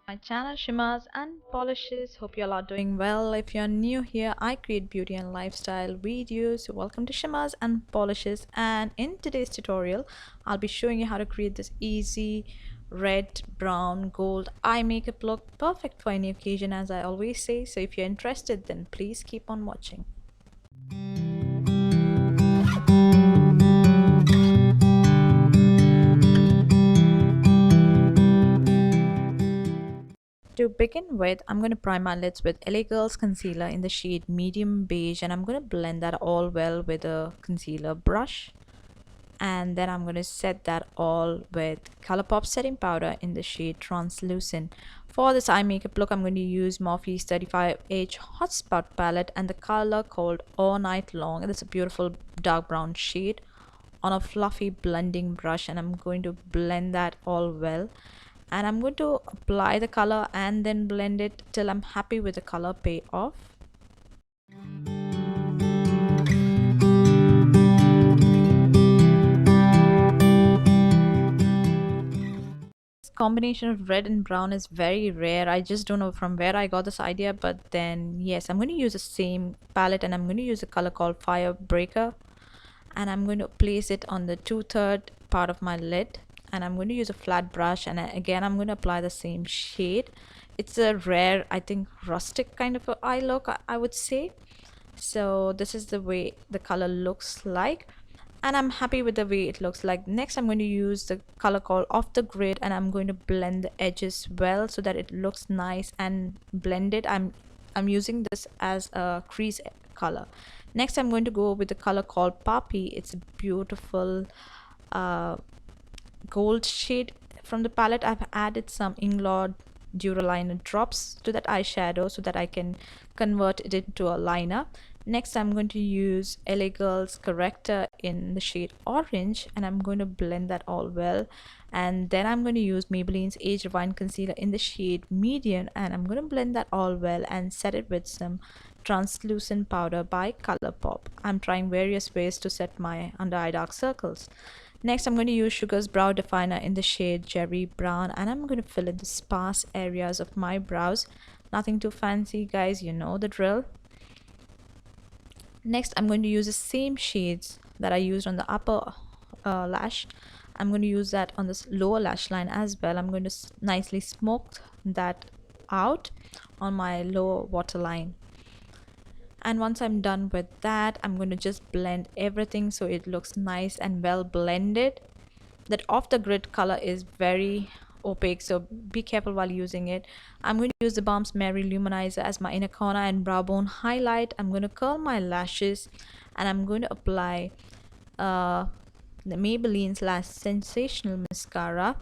My channel Shimmers and Polishes. Hope you all are doing well. If you're new here, I create beauty and lifestyle videos. So welcome to Shimmers and Polishes, and in today's tutorial I'll be showing you how to create this easy red, brown, gold eye makeup look, perfect for any occasion, as I always say. So if you're interested, then please keep on watching. To begin with, I'm going to prime my lids with LA Girls concealer in the shade medium beige, and I'm going to blend that all well with a concealer brush. And then I'm going to set that all with Colourpop setting powder in the shade translucent. For this eye makeup look, I'm going to use Morphe's 35H Hotspot palette and the color called All Night Long. It's a beautiful dark brown shade on a fluffy blending brush, and I'm going to blend that all well. And I'm going to apply the color and then blend it till I'm happy with the color payoff. This combination of red and brown is very rare. I just don't know from where I got this idea, but then yes, I'm going to use the same palette and I'm going to use a color called Firebreaker, and I'm going to place it on the 2/3 part of my lid, and I'm going to use a flat brush, and again I'm going to apply the same shade. It's a rare, I think, rustic kind of a eye look, I would say. So this is the way the color looks like, and I'm happy with the way it looks like. Next, I'm going to use the color called Off the Grid, and I'm going to blend the edges well so that it looks nice and blended. I'm using this as a crease color. Next, I'm going to go with the color called Poppy. It's a beautiful gold shade from the palette. I've added some Inglot Duraliner drops to that eyeshadow so that I can convert it into a liner. Next, I'm going to use LA Girls corrector in the shade orange, and I'm going to blend that all well. And then I'm going to use Maybelline's Age Rewind concealer in the shade medium, and I'm going to blend that all well and set it with some translucent powder by Colourpop. I'm trying various ways to set my under eye dark circles. Next, I'm going to use Sugar's brow definer in the shade Cherry Brown, and I'm going to fill in the sparse areas of my brows. Nothing too fancy, guys, you know the drill. Next, I'm going to use the same shades that I used on the upper lash. I'm going to use that on this lower lash line as well. I'm going to nicely smoke that out on my lower waterline. And once I'm done with that, I'm going to just blend everything so it looks nice and well blended. That off the grid color is very opaque, so be careful while using it. I'm going to use the Balm's Mary Luminizer as my inner corner and brow bone highlight. I'm going to curl my lashes, and I'm going to apply the Maybelline's Lash Sensational Mascara,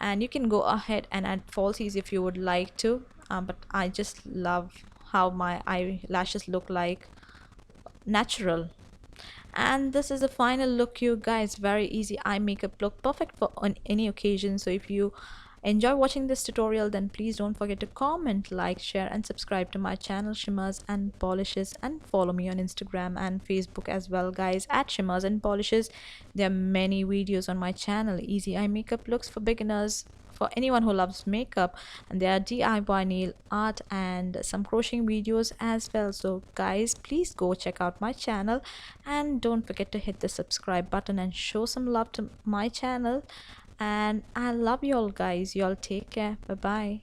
and you can go ahead and add falsies if you would like to, but I just love how my eyelashes look like natural. And this is the final look, you guys. Very easy eye makeup look, perfect for on any occasion. So if you enjoy watching this tutorial, then please don't forget to comment, like, share and subscribe to my channel Shimmers and Polishes, and follow me on Instagram and Facebook as well, guys, at Shimmers and Polishes. There are many videos on my channel, easy eye makeup looks for beginners, for anyone who loves makeup, and there are DIY nail art and some crocheting videos as well. So guys, please go check out my channel, and don't forget to hit the subscribe button and show some love to my channel. And I love you all, guys. You all take care. Bye bye.